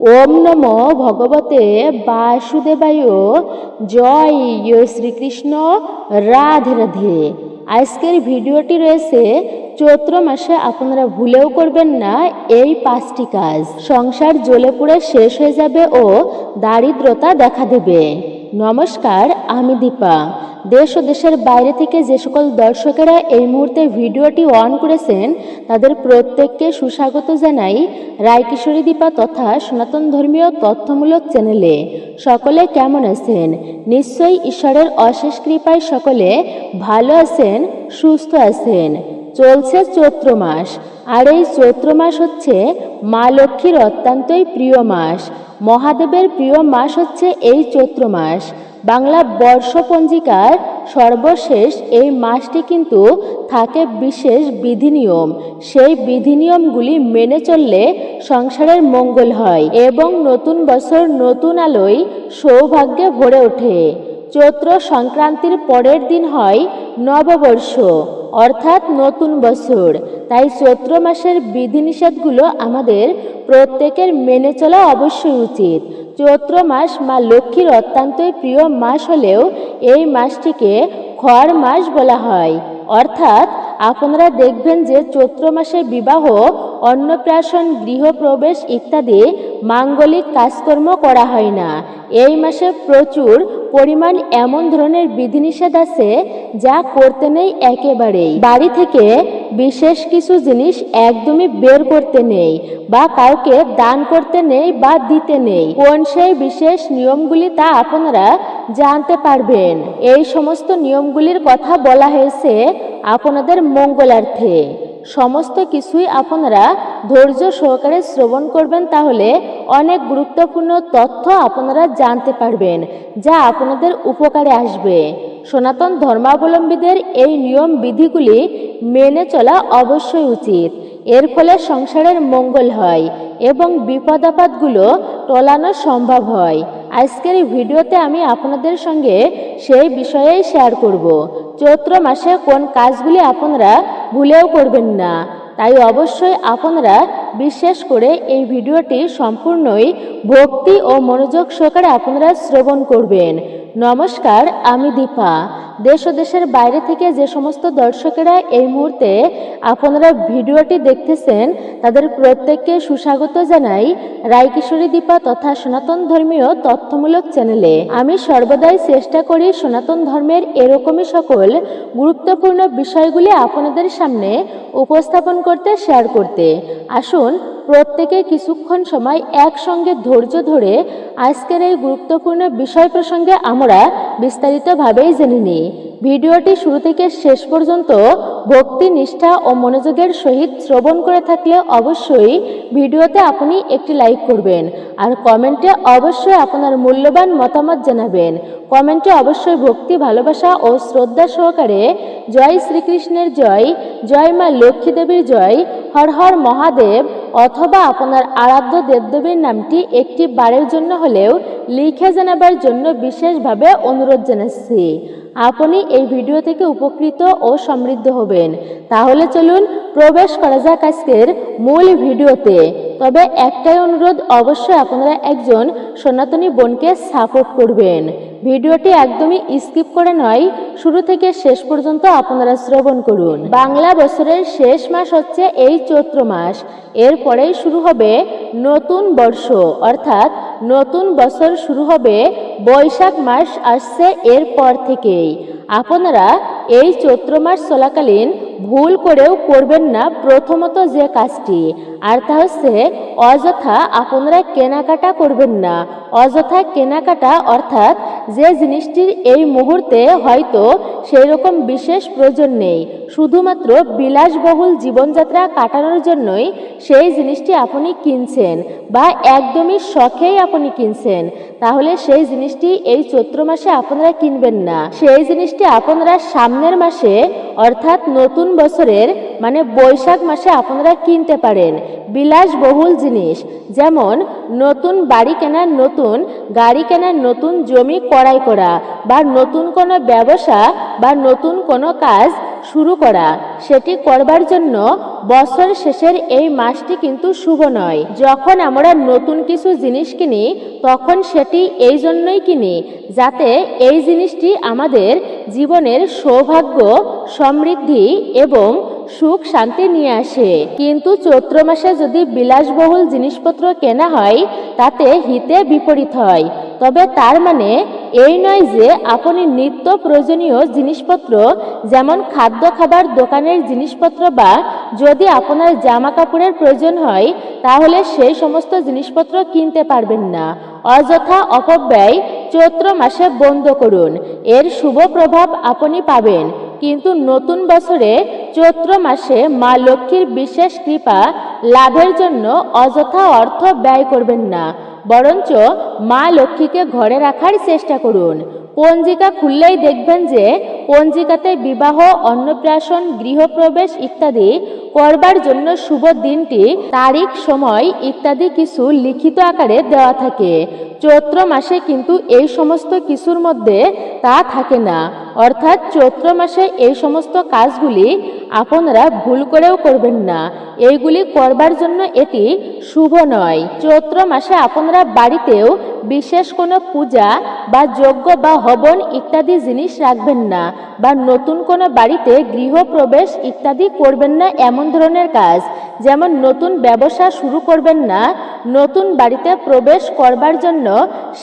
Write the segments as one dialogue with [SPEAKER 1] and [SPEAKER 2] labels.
[SPEAKER 1] ওম নমো ভগবতে বাসুদেবায়। জয় শ্রীকৃষ্ণ। রাধে রাধে। আজকের ভিডিওটি রয়েছে চৈত্র মাসে আপনারা ভুলেও করবেন না এই 5টি কাজ। সংসার জ্বলে পুড়ে শেষ হয়ে যাবে ও দারিদ্রতা দেখা দেবে। নমস্কার, আমি দীপা। দেশ ও দেশের বাইরে থেকে যে সকল দর্শকেরা এই মুহূর্তে ভিডিওটি অন করেছেন তাদের প্রত্যেককে সুস্বাগত জানাই রায়কিশোরী দীপা তথা সনাতন ধর্মীয় তথ্যমূলক চ্যানেলে। সকলে কেমন আছেন? নিশ্চয়ই ঈশ্বরের অশেষ কৃপায় সকলে ভালো আছেন, সুস্থ আছেন। চলছে চৈত্র মাস, আর এই চৈত্র মাস হচ্ছে মা লক্ষ্মীর অত্যন্তই প্রিয় মাস। মহাদেবের প্রিয় মাস হচ্ছে এই চৈত্র মাস। বাংলা বর্ষ পঞ্জিকার সর্বশেষ এই মাসটি কিন্তু থাকে বিশেষ বিধিনিয়ম। সেই বিধিনিয়মগুলি মেনে চললে সংসারের মঙ্গল হয় এবং নতুন বছর নতুন আলোয় সৌভাগ্যে ভরে ওঠে। চৈত্র সংক্রান্তির পরের দিন হয় নববর্ষ, অর্থাৎ নতুন বছর। তাই চৈত্র মাসের বিধিনিষেধগুলো আমাদের প্রত্যেকের মেনে চলা অবশ্যই উচিত। চৈত্র মাস মা লক্ষ্মীর অত্যন্তই প্রিয় মাস হলেও এই মাসটিকে খড় মাস বলা হয়। অর্থাৎ আপনারা দেখবেন যে চৈত্র মাসে বিবাহ, অন্নপ্রাশন, গৃহপ্রবেশ ইত্যাদি মাঙ্গলিক কাজকর্ম করা হয় না। এই মাসে প্রচুর পরিমাণ এমন ধরনের বিধিনিষেধ আছে যা করতে নেই একেবারেই। বাড়ি থেকে বিশেষ কিছু জিনিস একদমই বের করতে নেই, বা কাউকে দান করতে নেই বা দিতে নেই। কোন সেই বিশেষ নিয়মগুলি তা আপনারা জানতে পারবেন। এই সমস্ত নিয়মগুলির কথা বলা হয়েছে আপনাদের মঙ্গলার্থে। সমস্ত কিছুই আপনারা ধৈর্য সহকারে শ্রবণ করবেন, তাহলে অনেক গুরুত্বপূর্ণ তথ্য আপনারা জানতে পারবেন যা আপনাদের উপকারে আসবে। সনাতন ধর্মাবলম্বীদের এই নিয়ম বিধিগুলি মেনে চলা অবশ্যই উচিত। এর ফলে সংসারের মঙ্গল হয় এবং বিপদ আপদগুলো টলানো সম্ভব হয়। আজকের এই ভিডিওতে আমি আপনাদের সঙ্গে সেই বিষয়েই শেয়ার করব। চৈত্র মাসে কোন কাজগুলি আপনারা ভুলেও করবেন না। তাই অবশ্যই আপনারা বিশেষ করে এই ভিডিওটি সম্পূর্ণই ভক্তি ও মনোযোগ সহকারে আপনারা শ্রবণ করবেন। নমস্কার, আমি দীপা। দেশ ও দেশের বাইরে থেকে যে সমস্ত দর্শকেরা এই মুহূর্তে আপনারা ভিডিওটি দেখতেছেন তাদের প্রত্যেককে সুস্বাগত জানাই রায়কিশোরী দীপা তথা সনাতন ধর্মীয় তথ্যমূলক চ্যানেলে। আমি সর্বদাই চেষ্টা করি সনাতন ধর্মের এরকমই সকল গুরুত্বপূর্ণ বিষয়গুলি আপনাদের সামনে উপস্থাপন করতে, শেয়ার করতে। আসুন প্রত্যেকে কিছুক্ষণ সময় একসঙ্গে ধৈর্য ধরে আজকের এই গুরুত্বপূর্ণ বিষয় প্রসঙ্গে আমরা বিস্তারিতভাবেই জেনে নিই। ভিডিওটি শুরু থেকে শেষ পর্যন্ত ভক্তি, নিষ্ঠা ও মনোযোগের সহিত শ্রবণ করে থাকলে অবশ্যই ভিডিওতে আপনি একটি লাইক করবেন আর কমেন্টে অবশ্যই আপনার মূল্যবান মতামত জানাবেন। কমেন্টে অবশ্যই ভক্তি, ভালোবাসা ও শ্রদ্ধা সহকারে জয় শ্রীকৃষ্ণের জয়, জয় মা লক্ষ্মী দেবীর জয়, হর হর মহাদেব অথবা আপনার আরাধ্য দেবদেবীর নামটি একটি বারের জন্য হলেও লিখে জানাবার জন্য বিশেষভাবে অনুরোধ জানাচ্ছি। আপনি এই ভিডিও থেকে উপকৃত ও সমৃদ্ধ হবেন। তাহলে চলুন প্রবেশ করা যাক আজকের মূল ভিডিওতে। তবে একটাই অনুরোধ, অবশ্যই আপনারা একজন সনাতনী বোনকে সাপোর্ট করবেন। ভিডিওটি একদমই স্কিপ করে নয়, শুরু থেকে শেষ পর্যন্ত আপনারা শ্রবণ করুন। বাংলা বছরের শেষ মাস হচ্ছে এই চৈত্র মাস। এরপরেই শুরু হবে নতুন বর্ষ, অর্থাৎ নতুন বছর শুরু হবে বৈশাখ মাস আসছে এরপর থেকেই। আপনারা এই চৈত্র মাস চলাকালীন ভুল করেও করবেন না প্রথমত যে কাজটি, আর তা হচ্ছে অযথা আপনারা কেনাকাটা করবেন না। অযথা কেনাকাটা অর্থাৎ যে জিনিসটির এই মুহূর্তে হয়তো সেই রকম বিশেষ প্রয়োজন নেই, শুধুমাত্র বিলাসবহুল জীবনযাত্রা কাটানোর জন্যই সেই জিনিসটি আপনি কিনছেন বা একদমই শখেই আপনি কিনছেন, তাহলে সেই জিনিসটি এই চৈত্র মাসে আপনারা কিনবেন না। সেই জিনিসটি আপনারা সামনের মাসে অর্থাৎ নতুন বছরের মানে বৈশাখ মাসে আপনারা কিনতে পারেন। বিলাসবহুল জিনিস যেমন নতুন বাড়ি কেনার, নতুন গাড়ি কেনার, নতুন জমি ক্রয় করা, বা নতুন কোনো ব্যবসা বা নতুন কোনো কাজ শুরু করা, সেটি করবার জন্য বছর শেষের এই মাসটি কিন্তু শুভ নয়। যখন আমরা নতুন কিছু জিনিস কিনি তখন সেটি এই জন্যই কিনি যাতে এই জিনিসটি আমাদের জীবনের সৌভাগ্য, সমৃদ্ধি এবং সুখ শান্তি নিয়ে আসে। কিন্তু চৈত্র মাসে যদি বিলাসবহুল জিনিসপত্র কেনা হয় তাতে হিতে বিপরীত হয়। তবে তার মানে এই নয় যে আপনি নিত্য প্রয়োজনীয় জিনিসপত্র যেমন খাদ্য খাবার দোকানের জিনিসপত্র বা যদি আপনার জামা কাপড়ের প্রয়োজন হয় তাহলে সেই সমস্ত জিনিসপত্র কিনতে পারবেন না। অযথা অপব্যয় চৈত্র মাসে বন্ধ করুন, এর শুভ প্রভাব আপনি পাবেন। কিন্তু নতুন বছরে চৈত্র মাসে মা লক্ষ্মীর বিশেষ কৃপা লাভের জন্য অযথা অর্থ ব্যয় করবেন না, বরঞ্চ মা লক্ষ্মীকে ঘরে রাখার চেষ্টা করুন। পঞ্জিকা খুললেই দেখবেন যে পঞ্জিকাতে বিবাহ, অন্নপ্রাশন, গৃহপ্রবেশ ইত্যাদি করবার জন্য শুভ দিনটি, তারিখ, সময় ইত্যাদি কিছু লিখিত আকারে দেওয়া থাকে। চৈত্র মাসে কিন্তু এই সমস্ত কিছুর মধ্যে তা থাকে না। অর্থাৎ চৈত্র মাসে এই সমস্ত কাজগুলি আপনারা ভুল করেও করবেন না। এইগুলি করবার জন্য এটি শুভ নয়। চৈত্র মাসে আপনারা বাড়িতেও বিশেষ কোনো পূজা বা যজ্ঞ বা হবন ইত্যাদি জিনিস রাখবেন না, বা নতুন কোনো বাড়িতে গৃহপ্রবেশ ইত্যাদি করবেন না। এমন ধরনের কাজ যেমন নতুন ব্যবসা শুরু করবেন না, নতুন বাড়িতে প্রবেশ করবার জন্য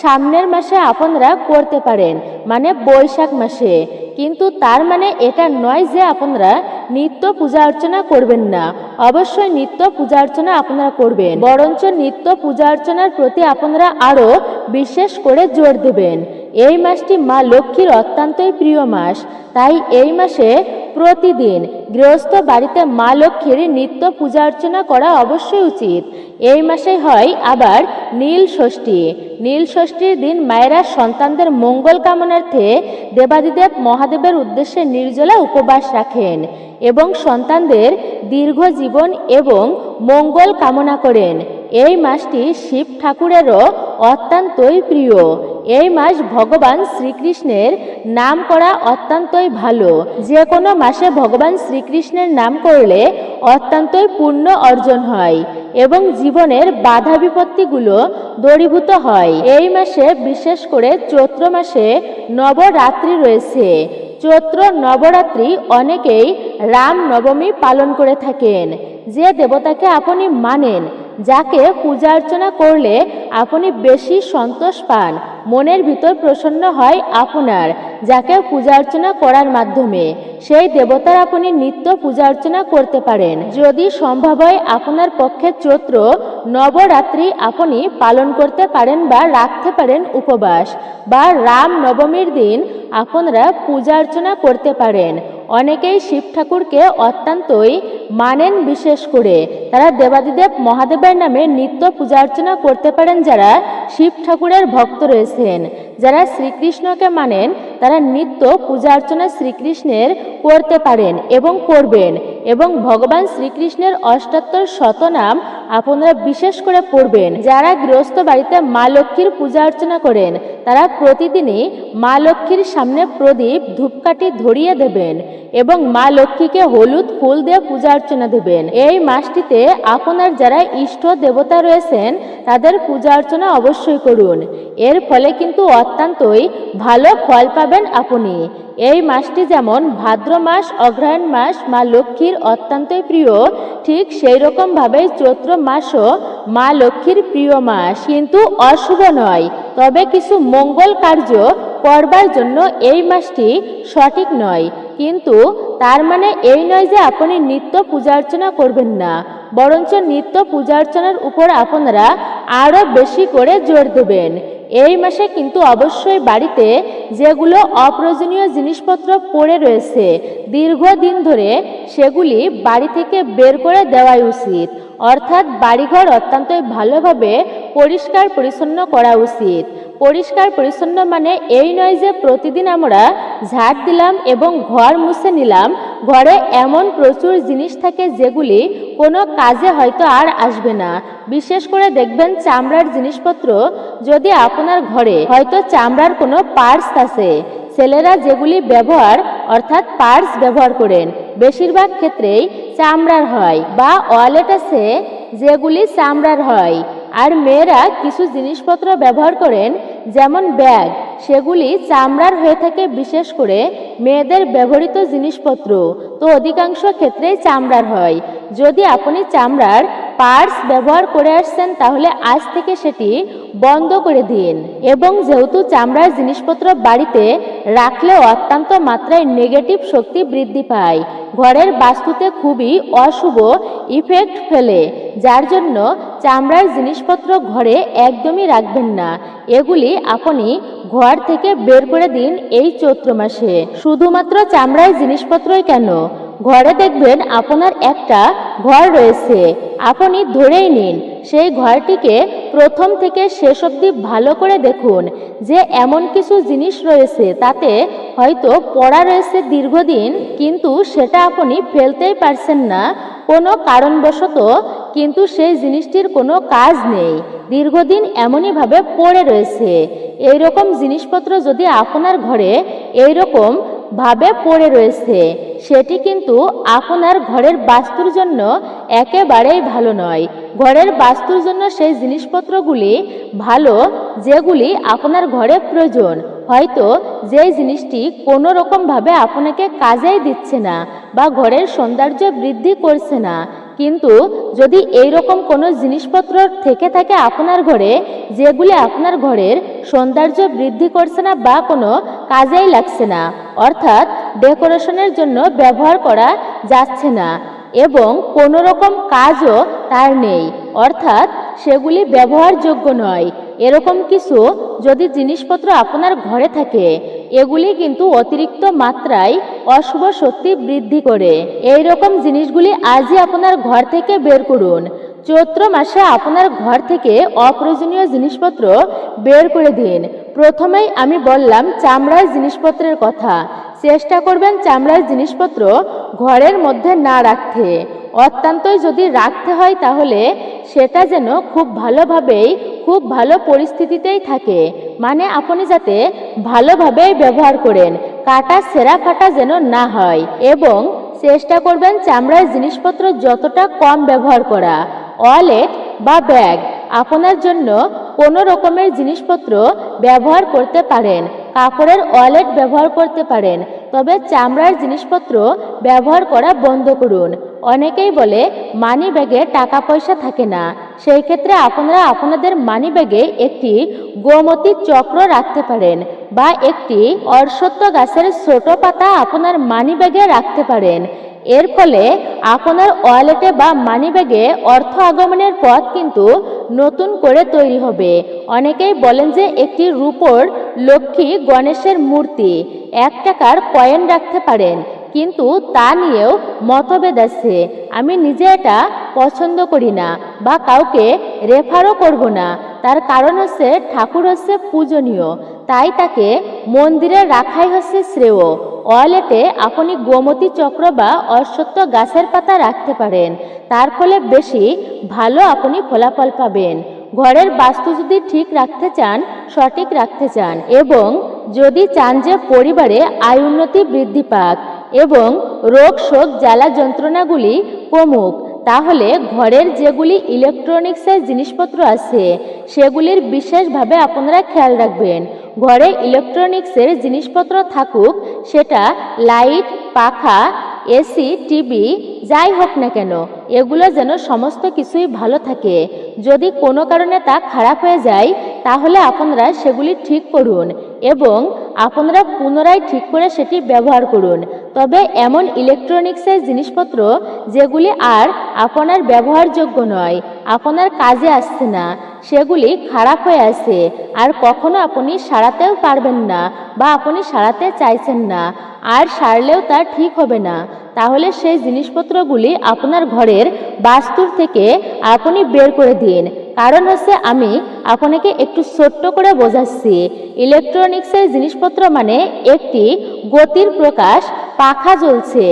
[SPEAKER 1] সামনের মাসে আপনারা করতে পারেন, মানে বৈশাখ মাসে। কিন্তু তার মানে এটা নয় যে আপনারা নিত্য পূজা অর্চনা করবেন না। অবশ্যই নিত্য পূজা অর্চনা আপনারা করবেন, বরঞ্চ নিত্য পূজা অর্চনার প্রতি আপনারা আরো বিশেষ করে জোর দেবেন। এই মাসটি মা লক্ষ্মীর অত্যন্তই প্রিয় মাস, তাই এই মাসে প্রতিদিন গৃহস্থ বাড়িতে মা লক্ষ্মীর নিত্য পূজা অর্চনা করা অবশ্যই উচিত। এই মাসে হয় আবার নীল ষষ্ঠী। নীল ষষ্ঠীর দিন মায়েরা সন্তানদের মঙ্গল কামনার্থে দেবাদিদেব মহাদেবের উদ্দেশ্যে নির্জলা উপবাস রাখেন এবং সন্তানদের দীর্ঘ জীবন এবং মঙ্গল কামনা করেন। এই মাসটি শিব ঠাকুরেরও অত্যন্তই প্রিয়। এই মাস ভগবান শ্রীকৃষ্ণের নাম করা অত্যন্তই ভালো। যে কোনো মাসে ভগবান শ্রীকৃষ্ণের নাম করলে অত্যন্তই পুণ্য অর্জন হয় এবং জীবনের বাধা বিপত্তিগুলো দূরীভূত হয়। এই মাসে বিশেষ করে চৈত্র মাসে নবরাত্রি রয়েছে। চৈত্র নবরাত্রি অনেকেই রাম নবমী পালন করে থাকেন। যে দেবতাকে আপনি মানেন, যাকে পূজা অর্চনা করলে আপনি বেশি সন্তোষ পান, মনের ভিতর প্রসন্ন হয় আপনার, যাকে পূজা অর্চনা করার মাধ্যমে সেই দেবতার আপনি নিত্য পূজা অর্চনা করতে পারেন। যদি সম্ভব হয় আপনার পক্ষে চৈত্র নবরাত্রি আপনি পালন করতে পারেন বা রাখতে পারেন উপবাস, বা রাম নবমীর দিন আপনারা পূজা অর্চনা করতে পারেন। অনেকেই শিব ঠাকুরকে অত্যন্তই মানেন, বিশেষ করে তারা দেবাদিদেব মহাদেবের নামে নিত্য পূজা অর্চনা করতে পারেন। যারা শিব ঠাকুরের ভক্ত রয়েছেন, যারা শ্রীকৃষ্ণকে মানেন, তারা নিত্য পূজা অর্চনা শ্রীকৃষ্ণের করতে পারেন এবং করবেন। এবং ভগবান শ্রীকৃষ্ণের অষ্টাত্তর শতনাম আপনারা বিশেষ করে পড়বেন। যারা গৃহস্থ বাড়িতে মা লক্ষ্মীর পূজা অর্চনা করেন তারা প্রতিদিনই মা লক্ষ্মীর সামনে প্রদীপ ধূপকাঠি ধরিয়ে দেবেন এবং মা লক্ষ্মীকে হলুদ ফুল দিয়ে পূজা অর্চনা দেবেন। এই মাসটিতে আপনার যারা ইষ্ট দেবতা রয়েছেন তাদের পূজা অর্চনা অবশ্যই করুন। এর ফলে কিন্তু অত্যন্তই ভালো ফল পাবেন আপনি। এই মাসটি যেমন ভাদ্র মাস, অগ্রহায়ণ মাস মা লক্ষ্মীর অত্যন্তই প্রিয়, ঠিক সেই রকম ভাবে চৈত্র মাসও মা লক্ষ্মীর প্রিয় মাস। কিন্তু অশুভ নয়, তবে কিছু মঙ্গল কার্য করবার জন্য এই মাসটি সঠিক নয়। কিন্তু তার মানে এই নয় যে আপনি নিত্য পূজা অর্চনা করবেন না, বরঞ্চ নিত্য পূজা অর্চনার উপর আপনারা আরো বেশি করে জোর দেবেন। এই মাসে কিন্তু অবশ্যই বাড়িতে যেগুলো অপ্রয়োজনীয় জিনিসপত্র পড়ে রয়েছে দীর্ঘদিন ধরে, সেগুলি বাড়ি থেকে বের করে দেওয়াই উচিত। অর্থাৎ বাড়িঘর অত্যন্তই ভালোভাবে পরিষ্কার পরিচ্ছন্ন করা উচিত। পরিষ্কার পরিচ্ছন্ন মানে এই নয় যে প্রতিদিন আমরা ঝাড় দিলাম এবং ঘর মুছে নিলাম। ঘরে এমন প্রচুর জিনিস থাকে যেগুলি কোনো কাজে হয়তো আর আসবে না। বিশেষ করে দেখবেন চামড়ার জিনিসপত্র, যদি আপনার ঘরে হয়তো চামড়ার কোনো পার্টস আছে, ছেলেরা যেগুলি ব্যবহার অর্থাৎ পার্স ব্যবহার করেন। বেশিরভাগ ক্ষেত্রেই চামড়ার হয় বা ওয়ালেট আছে যেগুলি চামড়ার হয়। আর মেয়েরা কিছু জিনিসপত্র ব্যবহার করেন যেমন ব্যাগ, সেগুলি চামড়ার হয়ে থাকে। বিশেষ করে মেয়েদের ব্যবহৃত জিনিসপত্র তো অধিকাংশ ক্ষেত্রেই চামড়ার হয়। যদি আপনি চামড়ার পার্স ব্যবহার করে আসছেন তাহলে আজ থেকে সেটি বন্ধ করে দিন। এবং যেহেতু চামড়ার জিনিসপত্র বাড়িতে রাখলে অত্যন্ত মাত্রায় নেগেটিভ শক্তি বৃদ্ধি পায়, ঘরের বাস্তুতে খুবই অশুভ ইফেক্ট ফেলে, যার জন্য চামড়ার জিনিসপত্র ঘরে একদমই রাখবেন না। এগুলি আপনি ঘর থেকে বের করে দিন এই চৈত্র মাসে। শুধুমাত্র চামড়ার জিনিসপত্রই কেন, ঘরে দেখবেন আপনার একটা ঘর রয়েছে, আপনি ধরেই নিন সেই ঘরটিকে প্রথম থেকে শেষ অবধি ভালো করে দেখুন যে এমন কিছু জিনিস রয়েছে তাতে হয়তো পড়া রয়েছে দীর্ঘদিন, কিন্তু সেটা আপনি ফেলতেই পারছেন না কোনো কারণবশত, কিন্তু সেই জিনিসটির কোনো কাজ নেই, দীর্ঘদিন এমনইভাবে পড়ে রয়েছে। এইরকম জিনিসপত্র যদি আপনার ঘরে এইরকম ভাবে পড়ে রয়েছে, সেটি কিন্তু আপনার ঘরের বাস্তুর জন্য একেবারেই ভালো নয়। ঘরের বাস্তুর জন্য সেই জিনিসপত্রগুলি ভালো যেগুলি আপনার ঘরে প্রয়োজন। হয়তো যেই জিনিসটি কোনো রকমভাবে আপনাকে কাজেই দিচ্ছে না বা ঘরের সৌন্দর্য বৃদ্ধি করছে না, কিন্তু যদি এই রকম কোনো জিনিসপত্র থেকে থাকে আপনার ঘরে যেগুলি আপনার ঘরের সৌন্দর্য বৃদ্ধি করছে না বা কোনো কাজেই লাগছে না, অর্থাৎ ডেকোরেশনের জন্য ব্যবহার করা যাচ্ছে না এবং কোনো রকম কাজও তার নেই, অর্থাৎ সেগুলি ব্যবহারযোগ্য নয়, এরকম কিছু যদি জিনিসপত্র আপনার ঘরে থাকে, এগুলি কিন্তু অতিরিক্ত মাত্রায় অশুভ শক্তি বৃদ্ধি করে। এই রকম জিনিসগুলি আজই আপনার ঘর থেকে বের করুন। চৈত্র মাসে আপনার ঘর থেকে অপ্রয়োজনীয় জিনিসপত্র বের করে দিন। প্রথমেই আমি বললাম চামড়ার জিনিসপত্রের কথা। চেষ্টা করবেন চামড়ার জিনিসপত্র ঘরের মধ্যে না রাখতে। অত্যন্তই যদি রাখতে হয় তাহলে সেটা যেন খুব ভালোভাবেই খুব ভালো পরিস্থিতিতেই থাকে, মানে আপনি যাতে ভালোভাবেই ব্যবহার করেন, কাটা ছেঁড়া ফাটা যেন না হয়। এবং চেষ্টা করবেন চামড়ার জিনিসপত্র যতটা কম ব্যবহার করা। ওয়ালেট বা ব্যাগ আপনার জন্য কোনো রকমের জিনিসপত্র ব্যবহার করতে পারেন, কাপড়ের ওয়ালেট ব্যবহার করতে পারেন, তবে চামড়ার জিনিসপত্র ব্যবহার করা বন্ধ করুন। অনেকেই বলে মানি ব্যাগে টাকা পয়সা থাকে না, সেই ক্ষেত্রে আপনারা আপনাদের মানি ব্যাগে একটি গোমতী চক্র রাখতে পারেন বা একটি অশ্বত্থ গাছের ছোট পাতা আপনার মানি ব্যাগে রাখতে পারেন। এর ফলে আপনার ওয়ালেটে বা মানি ব্যাগে অর্থ আগমনের পথ কিন্তু নতুন করে তৈরি হবে। অনেকেই বলেন যে একটি রূপোর লক্ষ্মী গণেশের মূর্তি, 1 টাকার কয়েন রাখতে পারেন, কিন্তু তা নিয়েও মতভেদ আছে। আমি নিজে এটা পছন্দ করি না বা কাউকে রেফারও করব না। তার কারণ হচ্ছে ঠাকুর হচ্ছে পূজনীয়, তাই তাকে মন্দিরে রাখাই হচ্ছে শ্রেয়। ওয়ালেটে আপনি গোমতী চক্র বা অশ্বত্থ গাছের পাতা রাখতে পারেন, তার ফলে বেশি ভালো আপনি ফলাফল পাবেন। ঘরের বাস্তু যদি ঠিক রাখতে চান, সঠিক রাখতে চান এবং যদি চান যে পরিবারে আয় উন্নতি বৃদ্ধি পাক এবং রোগ শোক জ্বালা যন্ত্রণাগুলি কমুক, তাহলে ঘরের যেগুলি ইলেকট্রনিক্সের জিনিসপত্র আছে সেগুলির বিশেষভাবে আপনারা খেয়াল রাখবেন। ঘরে ইলেকট্রনিক্সের জিনিসপত্র থাকুক, সেটা লাইট, পাখা, এসি, টিভি যাই হোক না কেন, এগুলো যেন সমস্ত কিছুই ভালো থাকে। যদি কোনো কারণে তা খারাপ হয়ে যায় তাহলে আপনারা সেগুলি ঠিক করুন এবং আপনারা পুনরায় ঠিক করে সেটি ব্যবহার করুন। তবে এমন ইলেকট্রনিক্সের জিনিসপত্র যেগুলি আর আপনার ব্যবহারযোগ্য নয়, আপনার কাজে আসছে না, সেগুলি খারাপ হয়ে আছে আর কখনো আপনি সারাতেও পারবেন না বা আপনি সারাতে চাইছেন না, আর সারলেও তা ঠিক হবে না, তাহলে সেই জিনিসপত্রগুলি আপনার ঘরের বাস্তুর থেকে আপনি বের করে দিন। কারণ হচ্ছে আমি আপনাকে একটু ছোট্ট করে বোঝাচ্ছি। ইলেকট্রনিক্সের জিনিসপত্র মানে একটি গতির প্রকাশ, পাখা জ্বলছে,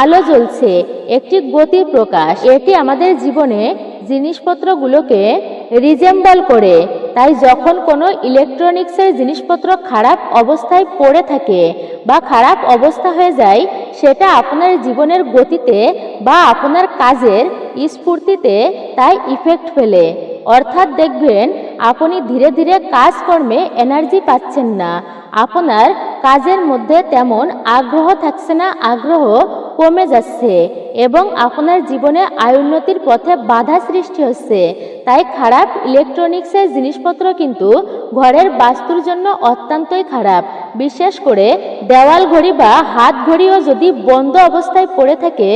[SPEAKER 1] আলো জ্বলছে, একটি গতির প্রকাশ। এটি আমাদের জীবনে জিনিসপত্রগুলোকে রিজেম্বল করে। তাই যখন কোনো ইলেকট্রনিক্সের জিনিসপত্র খারাপ অবস্থায় পড়ে থাকে বা খারাপ অবস্থা হয়ে যায়, সেটা আপনার জীবনের গতিতে বা আপনার কাজের স্ফূর্তিতে তাই ইফেক্ট ফেলে। অর্থাৎ দেখবেন আপনি ধীরে ধীরে কাজকর্মে এনার্জি পাচ্ছেন না, আপনার কাজের মধ্যে তেমন আগ্রহ থাকছে না, আগ্রহ কমে যাচ্ছে এবং আপনার জীবনে আয়োন্নতির পথে বাধা সৃষ্টি হচ্ছে। তাই খারাপ ইলেকট্রনিক্সের জিনিসপত্র কিন্তু ঘরের বাস্তুর জন্য অত্যন্তই খারাপ। বিশেষ করে দেওয়াল ঘড়ি বা হাত ঘড়িও যদি বন্ধ অবস্থায় পড়ে থাকে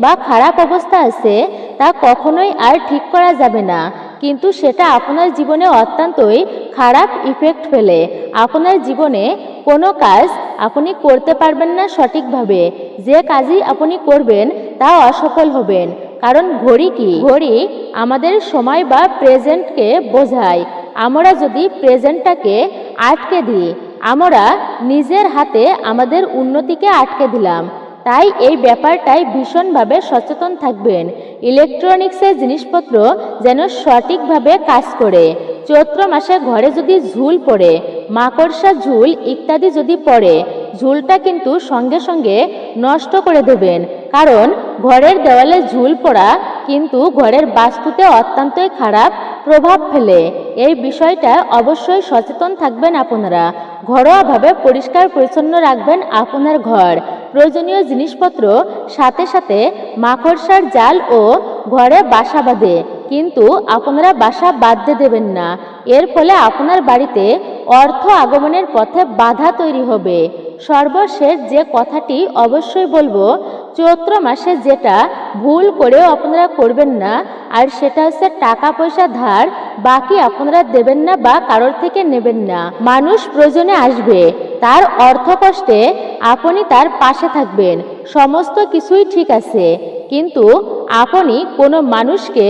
[SPEAKER 1] বা খারাপ অবস্থা আছে, তা কখনোই আর ঠিক করা যাবে না, কিন্তু সেটা আপনার জীবনে অত্যন্তই খারাপ ইফেক্ট ফেলে। আপনার জীবনে কোনো কাজ আপনি করতে পারবেন না সঠিকভাবে, যে কাজই আপনি করবেন তা অসফল হবেন। কারণ ঘড়ি কি? ঘড়ি আমাদের সময় বা প্রেজেন্টকে বোঝায়। আমরা যদি প্রেজেন্টটাকে আটকে দিই, আমরা নিজের হাতে আমাদের উন্নতিকে আটকে দিলাম। তাই এই ব্যাপারটাই ভীষণভাবে সচেতন থাকবেন। ইলেকট্রনিক্সের জিনিসপত্র যেন সঠিকভাবে কাজ করে। চৈত্র মাসে ঘরে যদি ঝুল পড়ে, মাকড়সা ঝুল ইত্যাদি যদি পড়ে, ঝুলটা কিন্তু সঙ্গে সঙ্গে নষ্ট করে দেবেন। কারণ ঘরের দেওয়ালে ঝুল পড়া কিন্তু ঘরের বাস্তুতে অত্যন্তই খারাপ প্রভাব ফেলে। এই বিষয়টা অবশ্যই সচেতন থাকবেন আপনারা। ঘরোয়াভাবে পরিষ্কার পরিচ্ছন্ন রাখবেন আপনার ঘর। প্রয়োজনীয় জিনিসপত্র সাথে সাথে মাকড়সার জাল ও ঘরে বাসা বাঁধে, কিন্তু আপনারা বাসা বাঁধতে দেবেন না। এর ফলে আপনার বাড়িতে অর্থ আগমনের পথে বাধা তৈরি হবে। সর্বশেষ যে কথাটি অবশ্যই বলবো, চৈত্র মাসে যেটা ভুল করেও আপনারা করবেন না, আর সেটা হচ্ছে টাকা পয়সা ধার বাকি আপনারা দেবেন না বা কারোর থেকে নেবেন না। মানুষ প্রয়োজনে আসবে, তার অর্থ কষ্টে আপনি তার পাশে থাকবেন, সমস্ত কিছুই ঠিক আছে, কিন্তু আপনি কোনো মানুষকে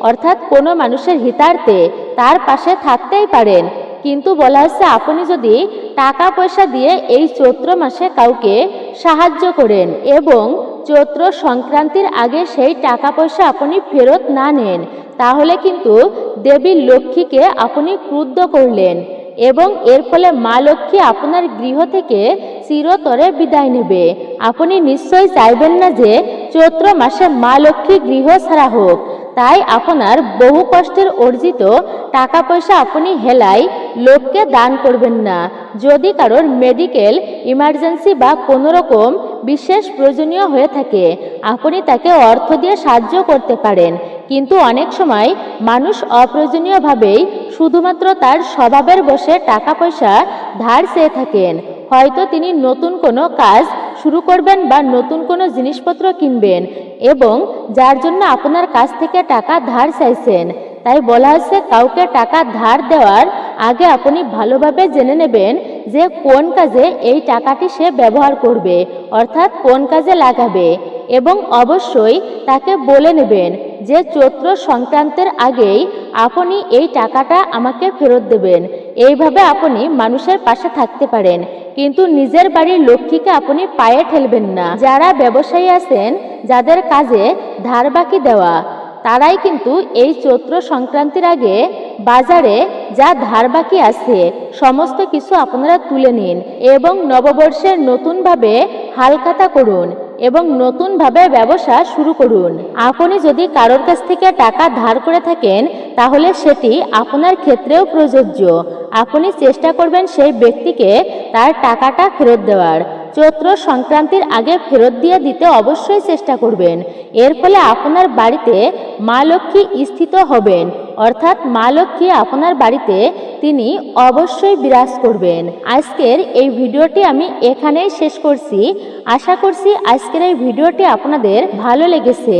[SPEAKER 1] অর্থাৎ কোনো মানুষের হিতার্থে তার পাশে থাকতেই পারেন, কিন্তু বলা হচ্ছে আপনি যদি টাকা পয়সা দিয়ে এই চৈত্র মাসে কাউকে সাহায্য করেন এবং চৈত্র সংক্রান্তির আগে সেই টাকা পয়সা আপনি ফেরত না নেন, তাহলে কিন্তু দেবী লক্ষ্মীকে আপনি ক্রুদ্ধ করলেন এবং এর ফলে মা লক্ষ্মী আপনার গৃহ থেকে চিরতরে বিদায় নেবে। আপনি নিশ্চয়ই চাইবেন না যে চৈত্র মাসে মা লক্ষ্মী গৃহ ছাড়া হোক। তাই আপনার বহু কষ্টের অর্জিত টাকা পয়সা আপনি হেলায় লোককে দান করবেন না। যদি কারোর মেডিকেল ইমার্জেন্সি বা কোনো রকম বিশেষ প্রয়োজনীয় হয়ে থাকে, আপনি তাকে অর্থ দিয়ে সাহায্য করতে পারেন, কিন্তু অনেক সময় মানুষ অপ্রয়োজনীয়ভাবেই শুধুমাত্র তার স্বভাবের বশে টাকা পয়সা ধার চেয়ে থাকেন। হয়তো তিনি নতুন কোনো কাজ শুরু করবেন বা নতুন কোনো জিনিসপত্র কিনবেন এবং যার জন্য আপনার কাছ থেকে টাকা ধার চাইছেন। তাই বলা হচ্ছে কাউকে টাকা ধার দেওয়ার আগে আপনি ভালোভাবে জেনে নেবেন যে কোন কাজে এই টাকাটি সে ব্যবহার করবে, অর্থাৎ কোন কাজে লাগাবে, এবং অবশ্যই তাকে বলে নেবেন যে চৈত্র সংক্রান্তের আগেই আপনি এই টাকাটা আমাকে ফেরত দেবেন। এইভাবে আপনি মানুষের পাশে থাকতে পারেন, কিন্তু নিজের বাড়ির লক্ষ্মীকে আপনি পায়ে ঠেলবেন না। যারা ব্যবসায়ী আছেন, যাদের কাজে ধার বাকি দেওয়া, তারাই কিন্তু এই চৈত্র সংক্রান্তির আগে বাজারে যা ধার বাকি আছে সমস্ত কিছু আপনারা তুলে নিন এবং নববর্ষে নতুনভাবে হালখাতা করুন এবং নতুনভাবে ব্যবসা শুরু করুন। আপনি যদি কারোর কাছ থেকে টাকা ধার করে থাকেন, তাহলে সেটি আপনার ক্ষেত্রেও প্রযোজ্য। আপনি চেষ্টা করবেন সেই ব্যক্তিকে তার টাকাটা ফেরত দেওয়ার। চৈত্র সংক্রান্তির আগে ফেরত দিয়ে দিতে অবশ্যই চেষ্টা করবেন। এর ফলে আপনার বাড়িতে মা লক্ষ্মী স্থিত হবেন, অর্থাৎ মা লক্ষ্মী আপনার বাড়িতে তিনি অবশ্যই বিরাজ করবেন। আজকের এই ভিডিওটি আমি এখানেই শেষ করছি। আশা করছি আজকের এই ভিডিওটি আপনাদের ভালো লেগেছে,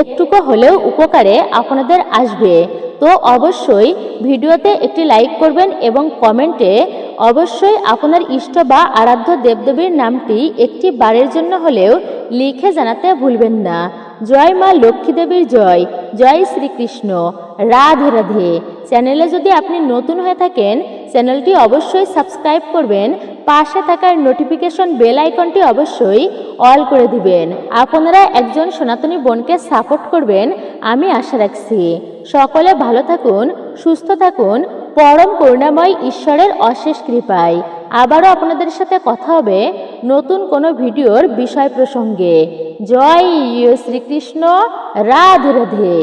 [SPEAKER 1] একটুকু হলেও উপকারে আপনাদের আসবে। তো অবশ্যই ভিডিওতে একটি লাইক করবেন এবং কমেন্টে অবশ্যই আপনার ইষ্ট বা আরাধ্য দেবদেবীর নামটি একটি বারের জন্য হলেও লিখে জানাতে ভুলবেন না। জয় মা লক্ষ্মী দেবীর জয়। জয় শ্রীকৃষ্ণ। রাধে রাধে। চ্যানেলে যদি আপনি নতুন হয়ে থাকেন, চ্যানেলটি অবশ্যই সাবস্ক্রাইব করবেন, পাশে থাকার নোটিফিকেশন বেল আইকনটি অবশ্যই অল করে দিবেন। আপনারা একজন সনাতনী বোনকে সাপোর্ট করবেন আমি আশা রাখছি। সকলে ভালো থাকুন, সুস্থ থাকুন, পরম করুণাময় ঈশ্বরের অশেষ কৃপায়। আবারও আপনাদের সাথে কথা হবে নতুন কোনো ভিডিওর বিষয় প্রসঙ্গে। জয় শ্রীকৃষ্ণ, রাধে রাধে।